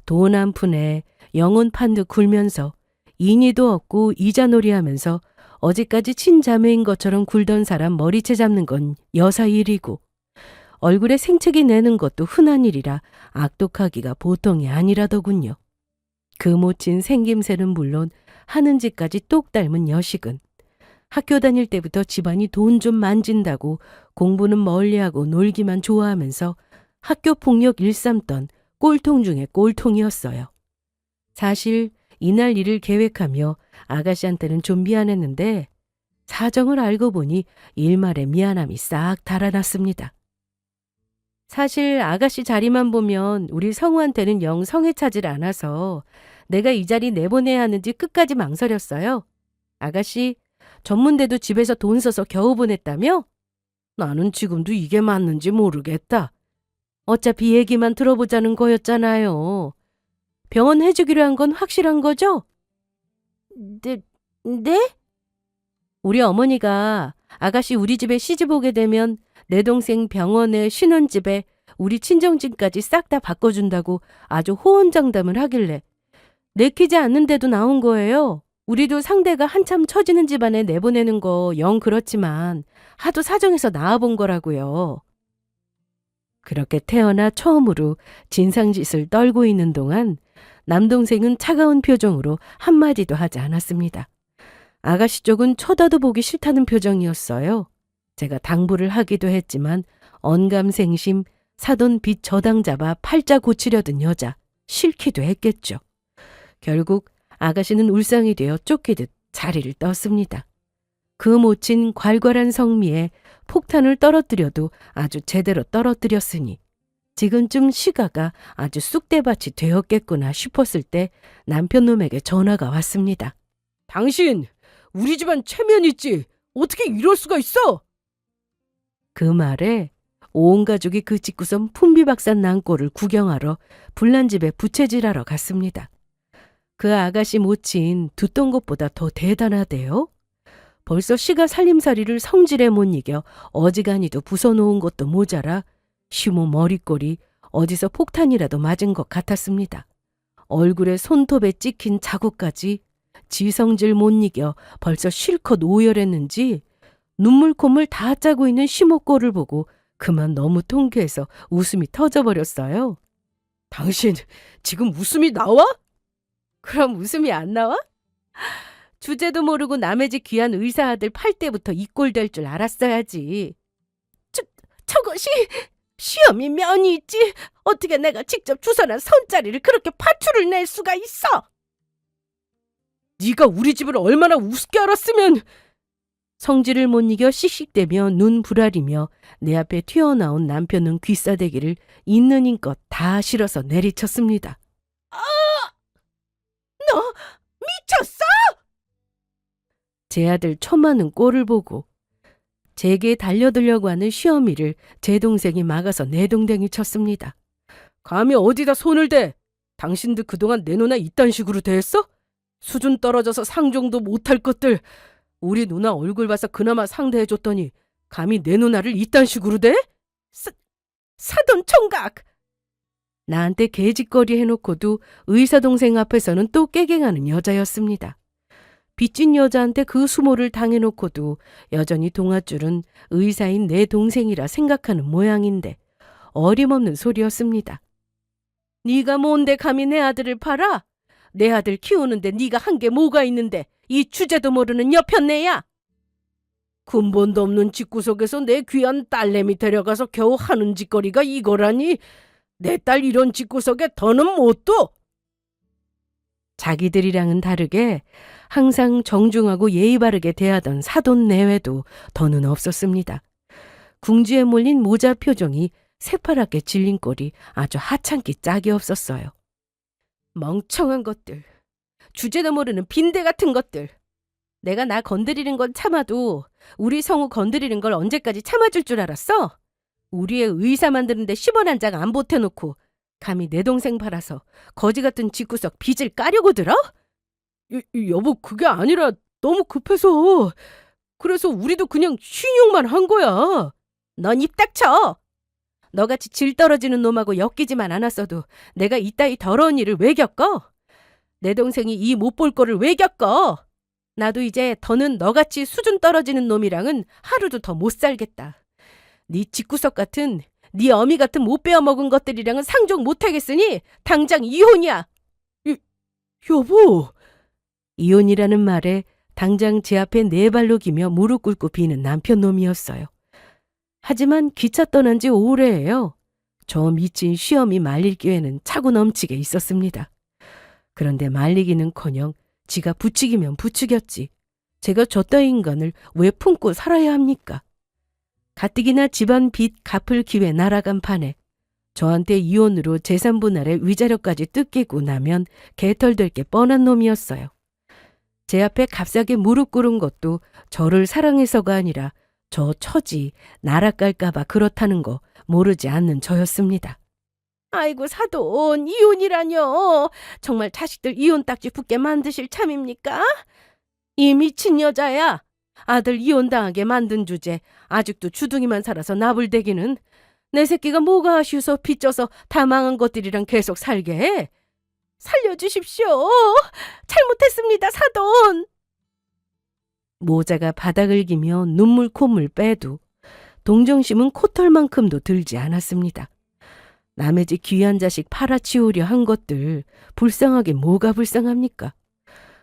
돈 한 푼에 영혼 판 듯 굴면서 인의도 없고 이자놀이하면서 어제까지 친자매인 것처럼 굴던 사람 머리채 잡는 건 여사 일이고 얼굴에 생채기 내는 것도 흔한 일이라 악독하기가 보통이 아니라더군요. 그 모친 생김새는 물론 하는 짓까지 똑 닮은 여식은 학교 다닐 때부터 집안이 돈 좀 만진다고 공부는 멀리하고 놀기만 좋아하면서 학교 폭력 일삼던 꼴통 중에 꼴통이었어요. 사실 이날 일을 계획하며 아가씨한테는 좀 미안했는데 사정을 알고 보니 일말의 미안함이 싹 달아났습니다. 사실 아가씨 자리만 보면 우리 성우한테는 영 성에 차질 않아서 내가 이 자리 내보내야 하는지 끝까지 망설였어요. 아가씨, 전문대도 집에서 돈 써서 겨우 보냈다며? 나는 지금도 이게 맞는지 모르겠다. 어차피 얘기만 들어보자는 거였잖아요. 병원 해주기로 한 건 확실한 거죠? 네? 우리 어머니가 아가씨 우리 집에 시집 오게 되면 내 동생 병원에 신혼집에 우리 친정집까지 싹 다 바꿔준다고 아주 호언장담을 하길래 내키지 않는데도 나온 거예요. 우리도 상대가 한참 처지는 집안에 내보내는 거 영 그렇지만 하도 사정해서 나와본 거라고요. 그렇게 태어나 처음으로 진상짓을 떨고 있는 동안 남동생은 차가운 표정으로 한마디도 하지 않았습니다. 아가씨 쪽은 쳐다도 보기 싫다는 표정이었어요. 제가 당부를 하기도 했지만 언감생심 사돈 빚 저당 잡아 팔자 고치려던 여자 싫기도 했겠죠. 결국 아가씨는 울상이 되어 쫓기듯 자리를 떴습니다. 그 모친 괄괄한 성미에 폭탄을 떨어뜨려도 아주 제대로 떨어뜨렸으니 지금쯤 시가가 아주 쑥대밭이 되었겠구나 싶었을 때 남편놈에게 전화가 왔습니다. 당신 우리 집안 체면 있지? 어떻게 이럴 수가 있어? 그 말에 온 가족이 그 집구석 풍비박산 난골을 구경하러 불난집에 부채질하러 갔습니다. 그 아가씨 모친 듣던 것보다 더 대단하대요. 벌써 시가 살림살이를 성질에 못 이겨 어지간히도 부숴놓은 것도 모자라 시모 머리꼴이 어디서 폭탄이라도 맞은 것 같았습니다. 얼굴에 손톱에 찍힌 자국까지 지성질 못 이겨 벌써 실컷 오열했는지 눈물 콧물 다 짜고 있는 시모 꼴을 보고 그만 너무 통쾌해서 웃음이 터져버렸어요. 당신 지금 웃음이 나와? 그럼 웃음이 안 나와? 주제도 모르고 남의 집 귀한 의사 아들 팔 때부터 이 꼴 될 줄 알았어야지. 저것이 시험이 면이 있지. 어떻게 내가 직접 주선한 손자리를 그렇게 파투를 낼 수가 있어? 네가 우리 집을 얼마나 우습게 알았으면. 성질을 못 이겨 씩씩대며 눈 부라리며 내 앞에 튀어나온 남편은 귀싸대기를 있는 힘껏 다 실어서 내리쳤습니다. 너 미쳤어? 제 아들 처마는 꼴을 보고 제게 달려들려고 하는 시어미를 제 동생이 막아서 내동댕이 쳤습니다. 감히 어디다 손을 대? 당신도 그동안 내 누나 이딴 식으로 대했어? 수준 떨어져서 상종도 못할 것들. 우리 누나 얼굴 봐서 그나마 상대해줬더니 감히 내 누나를 이딴 식으로 대? 사돈 총각! 나한테 개짓거리 해놓고도 의사 동생 앞에서는 또 깨갱하는 여자였습니다. 빚진 여자한테 그 수모를 당해놓고도 여전히 동아줄은 의사인 내 동생이라 생각하는 모양인데 어림없는 소리였습니다. 네가 뭔데 감히 내 아들을 팔아? 내 아들 키우는데 네가 한 게 뭐가 있는데 이 주제도 모르는 여편네야. 근본도 없는 집구석에서 내 귀한 딸내미 데려가서 겨우 하는 짓거리가 이거라니. 내 딸 이런 집구석에 더는 못 둬. 자기들이랑은 다르게 항상 정중하고 예의 바르게 대하던 사돈 내외도 더는 없었습니다. 궁지에 몰린 모자 표정이 새파랗게 질린 꼴이 아주 하찮기 짝이 없었어요. 멍청한 것들. 주제도 모르는 빈대 같은 것들. 내가 나 건드리는 건 참아도 우리 성우 건드리는 걸 언제까지 참아줄 줄 알았어? 우리의 의사 만드는데 10원 한 장 안 보태놓고 감히 내 동생 팔아서 거지 같은 집구석 빚을 까려고 들어? 여보, 그게 아니라 너무 급해서. 그래서 우리도 그냥 신용만 한 거야. 넌 입 닥쳐. 너같이 질 떨어지는 놈하고 엮이지만 않았어도 내가 이따위 더러운 일을 왜 겪어? 내 동생이 이 못 볼 거를 왜 겪어? 나도 이제 더는 너같이 수준 떨어지는 놈이랑은 하루도 더 못 살겠다. 네 집구석 같은, 네 어미 같은 못 베어먹은 것들이랑은 상종 못하겠으니 당장 이혼이야. 여보. 이혼이라는 말에 당장 제 앞에 네 발로 기며 무릎 꿇고 비는 남편 놈이었어요. 하지만 기차 떠난 지 오래예요. 저 미친 시험이 말릴 기회는 차고 넘치게 있었습니다. 그런데 말리기는커녕 지가 부추기면 부추겼지. 제가 저 따위 인간을 왜 품고 살아야 합니까? 가뜩이나 집안 빚 갚을 기회 날아간 판에 저한테 이혼으로 재산 분할에 위자료까지 뜯기고 나면 개털될 게 뻔한 놈이었어요. 제 앞에 값싸게 무릎 꿇은 것도 저를 사랑해서가 아니라 저 처지 날아갈까봐 그렇다는 거 모르지 않는 저였습니다. 아이고 사돈, 이혼이라뇨. 정말 자식들 이혼 딱지 붙게 만드실 참입니까? 이 미친 여자야. 아들 이혼당하게 만든 주제 아직도 주둥이만 살아서 나불대기는. 내 새끼가 뭐가 아쉬워서 빚져서 다 망한 것들이랑 계속 살게 해. 살려주십시오. 잘못했습니다, 사돈. 모자가 바닥을 기며 눈물 콧물 빼도 동정심은 코털만큼도 들지 않았습니다. 남의 집 귀한 자식 팔아치우려 한 것들 불쌍하게 뭐가 불쌍합니까?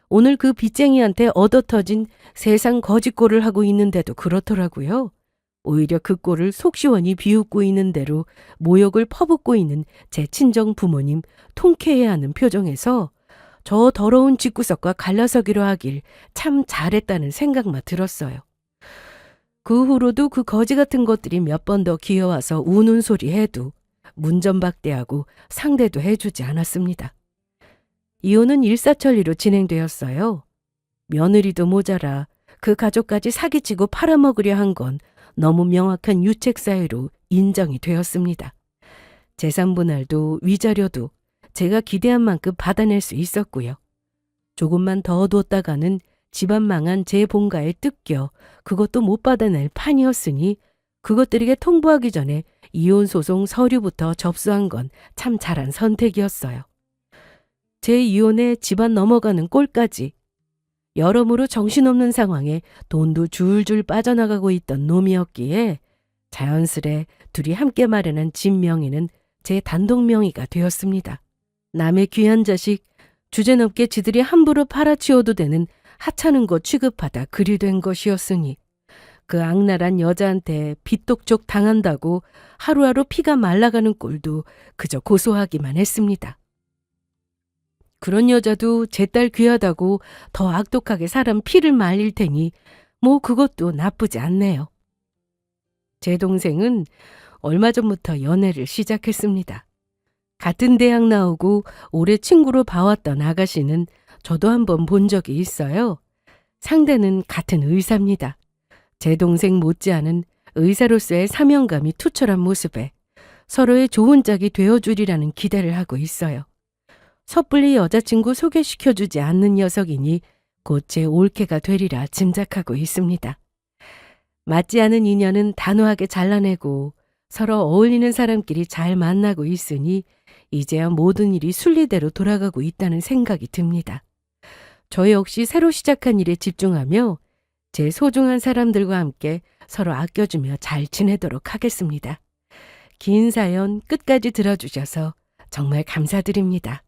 오늘 그 빚쟁이한테 얻어터진 세상 거짓골을 하고 있는데도 그렇더라고요. 오히려 그 꼴을 속 시원히 비웃고 있는 대로 모욕을 퍼붓고 있는 제 친정 부모님 통쾌해야 하는 표정에서 저 더러운 집구석과 갈라서기로 하길 참 잘했다는 생각만 들었어요. 그 후로도 그 거지 같은 것들이 몇 번 더 기어와서 우는 소리 해도 문전박대하고 상대도 해주지 않았습니다. 이혼은 일사천리로 진행되었어요. 며느리도 모자라 그 가족까지 사기치고 팔아먹으려 한 건 너무 명확한 유책 사유로 인정이 되었습니다. 재산 분할도 위자료도 제가 기대한 만큼 받아낼 수 있었고요. 조금만 더 뒀다가는 집안 망한 제 본가에 뜯겨 그것도 못 받아낼 판이었으니 그것들에게 통보하기 전에 이혼 소송 서류부터 접수한 건 참 잘한 선택이었어요. 제 이혼에 집안 넘어가는 꼴까지 여러모로 정신없는 상황에 돈도 줄줄 빠져나가고 있던 놈이었기에 자연스레 둘이 함께 마련한 집 명의는 제 단독 명의가 되었습니다. 남의 귀한 자식 주제넘게 지들이 함부로 팔아치워도 되는 하찮은 것 취급하다 그리 된 것이었으니 그 악랄한 여자한테 빚독촉 당한다고 하루하루 피가 말라가는 꼴도 그저 고소하기만 했습니다. 그런 여자도 제 딸 귀하다고 더 악독하게 사람 피를 말릴 테니 뭐 그것도 나쁘지 않네요. 제 동생은 얼마 전부터 연애를 시작했습니다. 같은 대학 나오고 오래 친구로 봐왔던 아가씨는 저도 한번 본 적이 있어요. 상대는 같은 의사입니다. 제 동생 못지않은 의사로서의 사명감이 투철한 모습에 서로의 좋은 짝이 되어주리라는 기대를 하고 있어요. 섣불리 여자친구 소개시켜주지 않는 녀석이니 곧 제 올케가 되리라 짐작하고 있습니다. 맞지 않은 인연은 단호하게 잘라내고 서로 어울리는 사람끼리 잘 만나고 있으니 이제야 모든 일이 순리대로 돌아가고 있다는 생각이 듭니다. 저 역시 새로 시작한 일에 집중하며 제 소중한 사람들과 함께 서로 아껴주며 잘 지내도록 하겠습니다. 긴 사연 끝까지 들어주셔서 정말 감사드립니다.